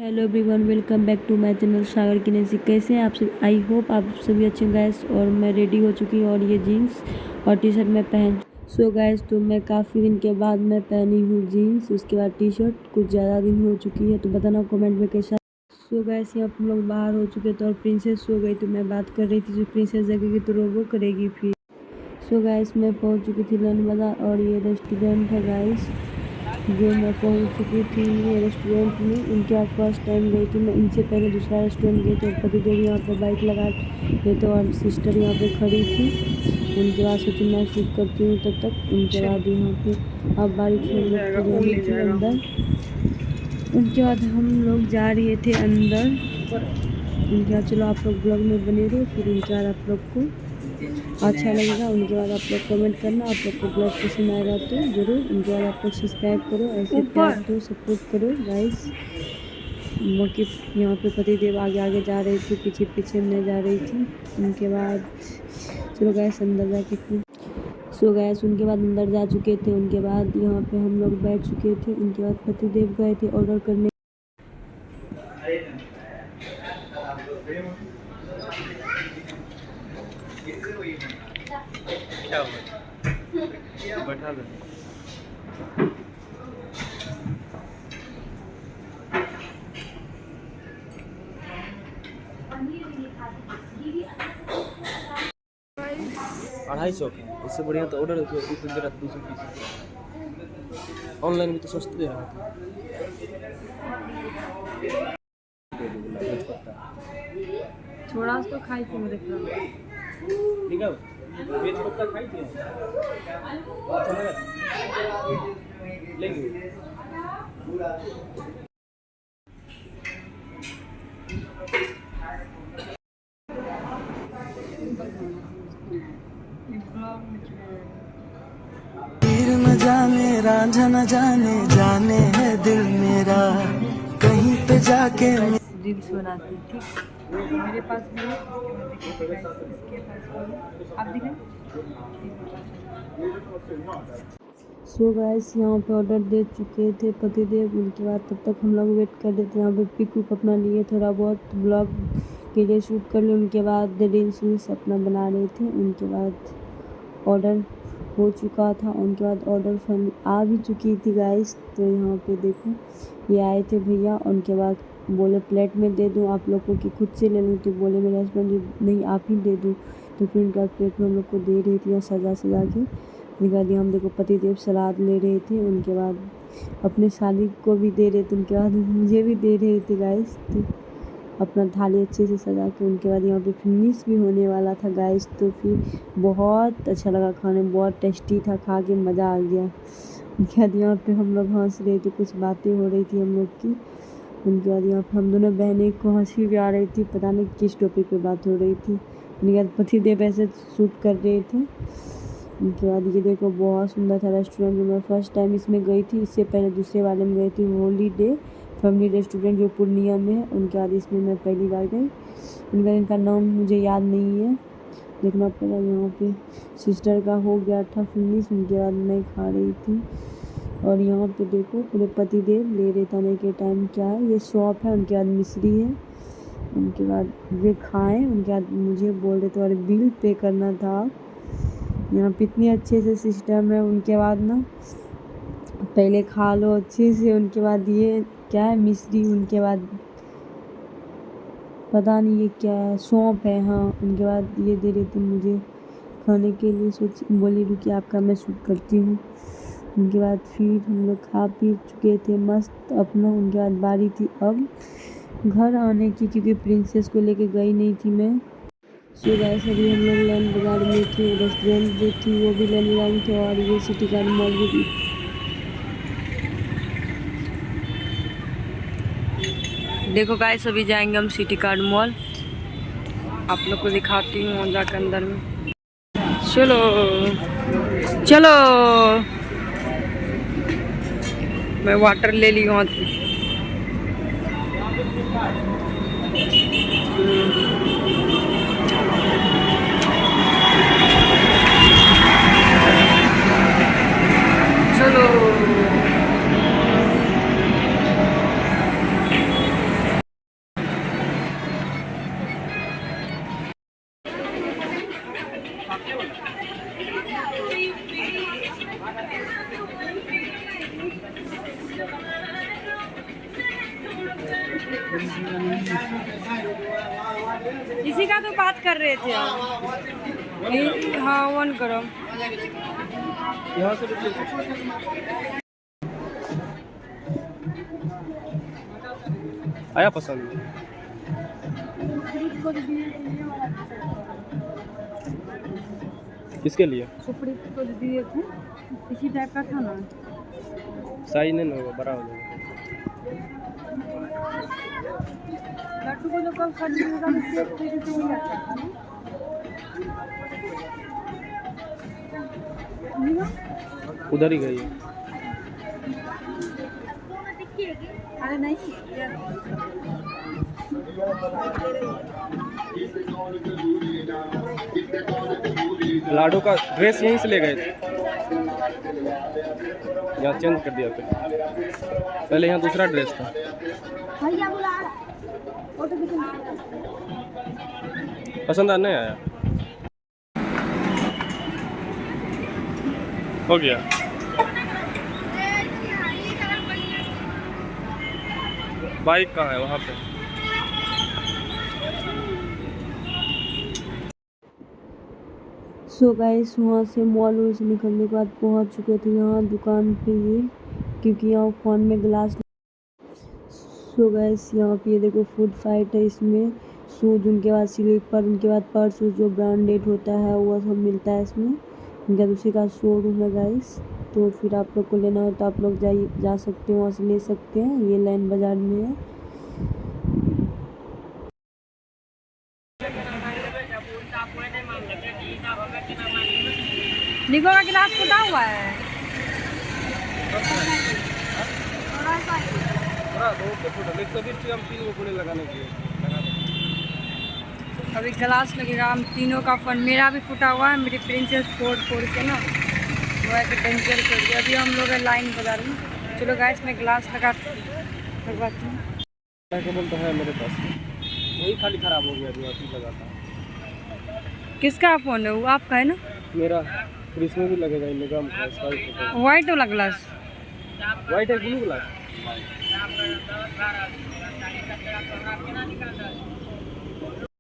Hello everyone, welcome back to my channel Sagar किनेसी। कैसे हैं आप सब? आई होप आप सभी अच्छे गैस। और मैं रेडी हो चुकी हूँ और ये जीन्स और टी शर्ट मैं पहन गैस। तो मैं काफ़ी दिन के बाद मैं पहनी हूँ जीन्स, उसके बाद टी शर्ट। कुछ ज़्यादा दिन हो चुकी है, तो बताना कमेंट में कैसा। गैस यहाँ हम लोग बाहर हो चुके थे और प्रिंसेस सो गई। तो मैं बात कर रही थी, जो प्रिंसेस जगेगी तो रोबो करेगी फिर। गैस मैं पहुँच चुकी थी लैंड बाज़ार और ये रेस्टोरेंट है गैस जो मैं पहुंच चुकी थी ये रेस्टोरेंट में। उनके बाद फर्स्ट टाइम गई थी मैं। इनसे पहले दूसरा रेस्टोरेंट गई थी और पतिदेव यहाँ पे बाइक लगा गए थे और सिस्टर यहाँ पे खड़ी थी। उनके बाद सोची मैं शूट करती हूँ तब तक। उनके बाद यहाँ पे अब बारी थी हम लोग को जाने की अंदर। उनके बाद हम लोग जा रहे थे अंदर। उनके बाद चलो आप लोग ब्लॉग में बने रहो, फिर उनके बाद आप लोग को अच्छा लगेगा। उनके बाद आप लोग कमेंट करना, आप लोग को ब्लॉग पसंद आएगा तो ज़रूर। उनके बाद आप लोग सब्सक्राइब करो, ऐसे प्यार दो, सपोर्ट करो गाइस। मौके यहाँ पे पतिदेव आगे आगे जा रही थी, पीछे पीछे मैं जा रही थी। उनके बाद चलो गैस अंदर जाके फिर गैस उनके बाद अंदर जा चुके थे। उनके बाद यहाँ पे हम लोग बैठ चुके थे। उनके बाद पतिदेव गए थे ऑर्डर करने। बैठा दो। 250 के इससे बढ़िया तो ऑर्डर 220। ऑनलाइन भी तो सस्ते दे रहा था। थोड़ा तो खाई थी मेरे ठीक है, वेज पत्ता खाई थी लेंगे। तीर न जाने रांझा न जाने, जाने है दिल मेरा कहीं पे जाके। रील्स बनाती थी मेरे पास भी है, इसके पास आप दिखाएं। गाइस यहाँ पे ऑर्डर दे चुके थे पतिदेव। उनके बाद तब तक हम लोग वेट कर रहे थे यहाँ पे। पिक अपना लिए थोड़ा बहुत ब्लॉग के लिए शूट कर लिए। उनके बाद रील्स अपना बना रहे थे। उनके बाद ऑर्डर हो चुका था। उनके बाद ऑर्डर फैमिली आ भी चुकी थी गाइस। तो यहाँ पे देखो ये आए थे भैया। उनके बाद बोले प्लेट में दे दूँ आप लोगों की, खुद से ले लूँ। तो बोले मेरे हस्बैंड नहीं आप ही दे दूँ। तो फिर उनका प्लेट में हम लोग को दे रही थी सजा के। उनके बाद हम देखो पतिदेव सलाद ले रहे थे। उनके बाद अपने साली को भी दे रहे थे। उनके बाद मुझे भी दे रहे थे गाइस। तो अपना थाली अच्छे से सजा के उनके बाद यहाँ पे फिनिश भी होने वाला था गाइस। तो फिर बहुत अच्छा लगा खाने, बहुत टेस्टी था, खा के मज़ा आ गया। उनके बाद यहाँ पे हम लोग हंस रहे थे, कुछ बातें हो रही थी हम लोग की। उनके बाद यहाँ पे हम दोनों बहनें को हंसी भी आ रही थी, पता नहीं किस टॉपिक पे बात हो रही थी। उनके बाद पतिदेव ऐसे शूट कर रहे थे। उनके बाद ये देखो बहुत सुंदर था रेस्टोरेंट। जो मैं फर्स्ट टाइम इसमें गई थी, इससे पहले दूसरे वाले में गई थी, हॉलीडे फैमिली रेस्टोरेंट जो पूर्णिया में है। उनके बाद इसमें मैं पहली बार गई। इनका नाम मुझे याद नहीं है, देखना पड़ा। यहाँ पे सिस्टर का हो गया था फिनिश। उनके बाद मैं खा रही थी। और यहाँ पे देखो पूरे पतिदेव ले रहे थाने के टाइम क्या है, ये शॉप है। उनके बाद मिश्री है। उनके बाद वे खाएँ। उनके बाद मुझे बोल रहे थे और बिल पे करना था। यहाँ पे इतनी अच्छे से सिस्टम है। उनके बाद ना पहले खा लो अच्छे से। उनके बाद ये क्या है, मिश्री। उनके बाद पता नहीं ये क्या है, सौंफ है। हाँ, उनके बाद ये दे रही थी मुझे खाने के लिए। सोच बोली रुकी आपका मैं शूट करती हूँ। उनके बाद फिर हम लोग खा पी चुके थे मस्त अपना। उनके बाद बारी थी अब घर आने की, क्योंकि प्रिंसेस को लेके गई नहीं थी मैं। गाइस अभी हम लोग लैंड बाजार में थे। रेस्टोरेंट जो थी वो भी लैंड बाजार में थे। और ये सिटी कार्ड मॉल भी। देखो गाइस अभी जाएंगे हम सिटी कार्ड मॉल। आप लोग को दिखाती हूँ जाकर अंदर में। चलो चलो, मैं वाटर ले ली वहाँ से। चलो इसी का तो बात कर रहे थे हम। हाँ ऑन करो। यहाँ से भी आया पसंद। किसके लिए? सुपड़ी को दिए थे, इसी टाइप का था ना। साइज नहीं होगा, बड़ा हो जाएगा। लड्डू को तो कल खरीदेगा तो सेब खरीदे तो वही अच्छा था ना। उधर ही गई है। अरे नहीं लाडो का ड्रेस यहीं से ले गए थे, यहाँ चेंज कर दिया फिर। पहले यहाँ दूसरा ड्रेस था। पसंद नहीं आया? हो गया। बाइक कहाँ है? वहाँ पे। सो गाइस वहाँ से मॉल से निकलने के बाद पहुँच चुके थे यहाँ दुकान पे ये, क्योंकि यहाँ फ़ोन में ग्लास। सो गाइस यहाँ पे ये देखो फूड फाइट है, इसमें शूज, उनके बाद स्लीपर, उनके बाद पर्स जो ब्रांडेड होता है वो सब मिलता है इसमें। इनका दूसरे का शोरूम है गाइस। तो फिर आप लोग को लेना हो तो आप लोग जा सकते हो, वहाँ से ले सकते हैं। ये लाइन बाजार में है। निको का गिलास फूटा हुआ है। लगाने के लिए अभी गिलास लगेगा, हम तीनों का फन। मेरा भी फूटा हुआ है, मेरी प्रिंसेस फोड़ के ना वो है डेंजर कर दिया। अभी हम लोग है लाइन बाजार में। चलो गाइस मैं गिलास लगवाती हूँ। केबल तो है मेरे पास, वही खाली खराब हो गया अभी अभी लगाता। किसका फ़ोन है वो? आपका है ना? मेरा। फिर इसमें भी लगेगा इलेगाम का। वाइट वाला ग्लास? वाइट है, ब्लू ग्लास।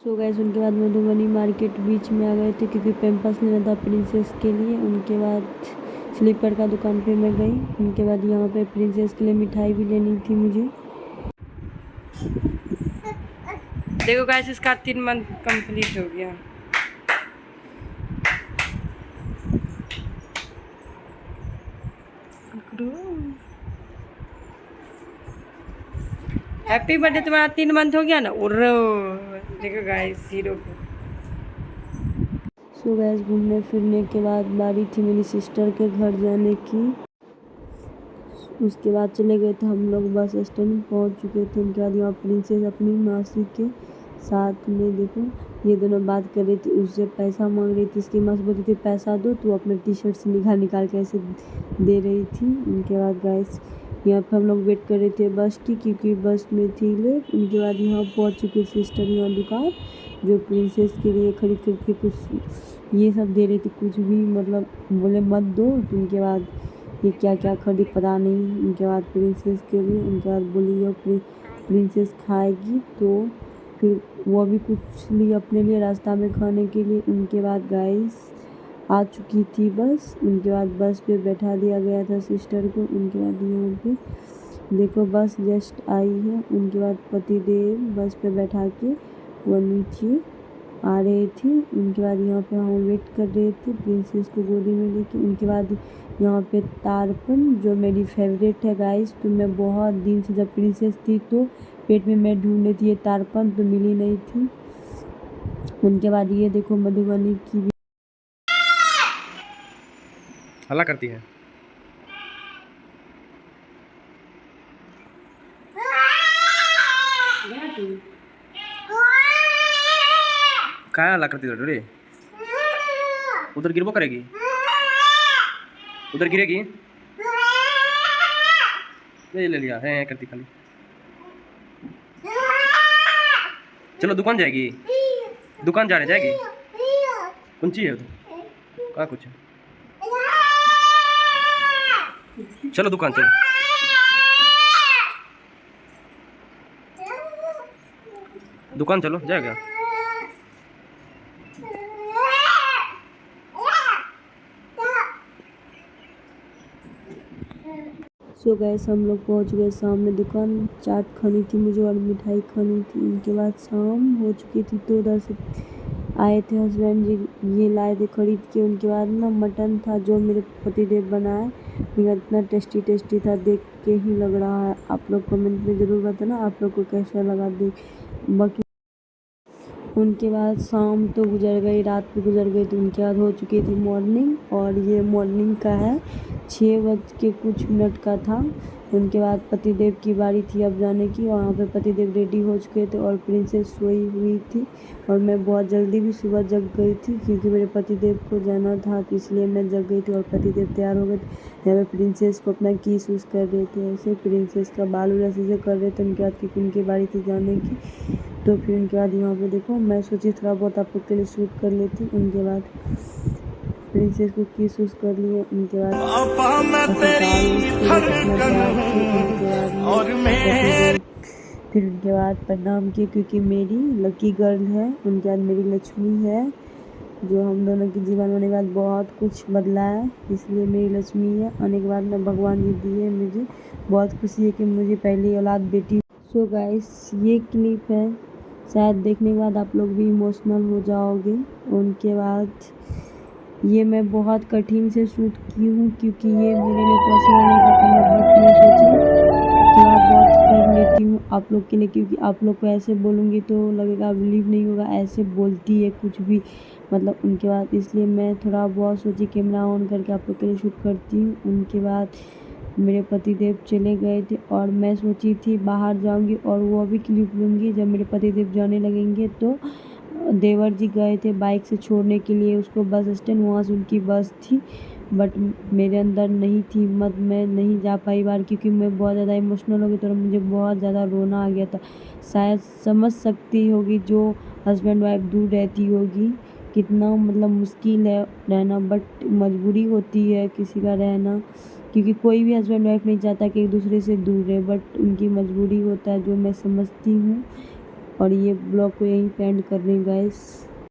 सो गाइस उनके बाद मधुबनी मार्केट बीच में आ गए थे, क्योंकि पैम्पर्स लेना था प्रिंसेस के लिए। उनके बाद स्लीपर का दुकान पे मैं गई। उनके बाद यहाँ पे प्रिंसेस के लिए मिठाई भी लेनी थी मुझे। देखो गाइस इसका 3 मंथ कंप्लीट हो गया। हैप्पी बर्थडे, तुम्हारा 3 मंथ हो गया ना। उर्रो देखो गाइस हीरो को। सो गाइस घूमने फिरने के बाद बारी थी मेरी सिस्टर के घर जाने की। उसके बाद चले गए थे हम लोग, बस स्टैंड पहुंच चुके थे। उनके बाद यहाँ प्रिंसेस अपनी मासी के साथ में देखो ये दोनों बात कर रही थी, उससे पैसा मांग रही थी। इसकी माँ से बोलती थी पैसा दो, तो अपने टी शर्ट से निकाल के ऐसे दे रही थी। उनके बाद गाइस यहाँ पे हम लोग वेट कर रहे थे बस की, क्योंकि बस में थी लेट। उनके बाद यहाँ पहुँच चुके सिस्टर यहाँ दुकान, जो प्रिंसेस के लिए खरीद के कुछ ये सब दे रही थी, कुछ भी मतलब बोले मत दो। तो उनके बाद ये क्या क्या खरीदी पता नहीं। उनके बाद प्रिंसेस के लिए, उनके बाद बोली ये प्रिंसेस खाएगी, तो फिर वो भी कुछ ली अपने लिए रास्ता में खाने के लिए। उनके बाद गाइस आ चुकी थी बस। उनके बाद बस पे बैठा दिया गया था सिस्टर को। उनके बाद यहाँ पे देखो बस जस्ट आई है। उनके बाद पतिदेव बस पे बैठा के वो नीचे आ रहे थे। उनके बाद यहाँ पे हम वेट कर रहे थे प्रिंसेस को गोदी में लेके। उनके बाद यहाँ पे तारपन, जो मेरी फेवरेट है गाइस। तो मैं बहुत दिन से, जब प्रिंसेस थी तो पेट में मैं ढूंढ रही थी ये तारपन, तो मिली नहीं थी। उनके बाद ये देखो मधुबनी की हल्ला करती है। क्या हल्ला करती है रे? उधर गिरबो करेगी, उधर गिरेगी। ले लिया है करती खाली। चलो दुकान जाएगी, दुकान जाने जाएगी। कुंची है उधर, कहाँ कुछ है? चलो दुकान चलो। दुकान चलो, जाएगा। सो गैस हम लोग पहुंच गए सामने दुकान। चाट खानी थी मुझे और मिठाई खानी थी। उनके बाद शाम हो चुकी थी तो उधर से आए थे हस्बैंड जी, ये लाए थे खरीद के। उनके बाद ना मटन था जो मेरे पतिदेव बनाए, लेकिन इतना टेस्टी टेस्टी था, देख के ही लग रहा है। आप लोग कमेंट में ज़रूर बताना आप लोग को कैसा लगा देख। बाकी उनके बाद शाम तो गुजर गई, रात भी गुजर गई, तो उनके बाद हो चुकी थी मॉर्निंग। और ये मॉर्निंग का है, 6 बज के कुछ मिनट का था। उनके बाद पतिदेव की बारी थी अब जाने की, और वहाँ पे पतिदेव रेडी हो चुके थे और प्रिंसेस सोई हुई थी। और मैं बहुत जल्दी भी सुबह जग गई थी क्योंकि मेरे पतिदेव को जाना था, तो इसलिए मैं जग गई थी और पतिदेव तैयार हो गए थे। यहाँ पे प्रिंसेस को अपना किस उस कर रहे थे, ऐसे प्रिंसेस का बाल उल ऐसे से कर रहे थे। उनके बाद क्योंकि उनकी बारी थी जाने की, तो फिर उनके बाद यहाँ पे देखो मैं सोची थोड़ा बहुत आप लोग के लिए शूट कर लेती। उनके बाद प्रिंसेस को किस उस कर लिए। उनके बाद फिर उनके बाद प्रणाम किए क्योंकि मेरी लकी गर्ल है। उनके बाद मेरी लक्ष्मी है, जो हम दोनों के जीवन होने के बाद बहुत कुछ बदला है, इसलिए मेरी लक्ष्मी है। आने के बाद में भगवान जी दिए, मुझे बहुत खुशी है कि मुझे पहली औलाद बेटी। सो गाइस ये क्लिप है, शायद देखने के बाद आप लोग भी इमोशनल हो जाओगे। उनके बाद ये मैं बहुत कठिन से शूट की हूँ क्योंकि ये मेरे लिए पॉसिबल नहीं था करना, बट मैं सोची थोड़ा बहुत कर लेती हूँ आप लोग के लिए, क्योंकि आप लोग को ऐसे बोलूँगी तो लगेगा बिलीव नहीं होगा, ऐसे बोलती है कुछ भी मतलब। उनके बाद इसलिए मैं थोड़ा बहुत सोची कैमरा ऑन करके आप लोग के लिए शूट करती हूँ। उनके बाद मेरे पतिदेव चले गए थे और मैं सोची थी बाहर जाऊंगी और वो भी क्लिप लूँगी जब मेरे पतिदेव जाने लगेंगे। तो देवर जी गए थे बाइक से छोड़ने के लिए उसको बस स्टैंड, वहाँ से उनकी बस थी, बट मेरे अंदर नहीं थी हिम्मत, मैं नहीं जा पाई बाहर क्योंकि मैं बहुत ज़्यादा इमोशनल हो गई तो मुझे बहुत ज़्यादा रोना आ गया था। शायद समझ सकती होगी जो हस्बैंड वाइफ दूर रहती होगी कितना मतलब मुश्किल है रहना, बट मजबूरी होती है किसी का रहना, क्योंकि कोई भी हस्बैंड वाइफ नहीं चाहता कि एक दूसरे से दूर रहे, बट उनकी मजबूरी होता है जो मैं समझती हूँ। और ये ब्लॉग को यहीं पे एंड कर रही हूँ गाइस।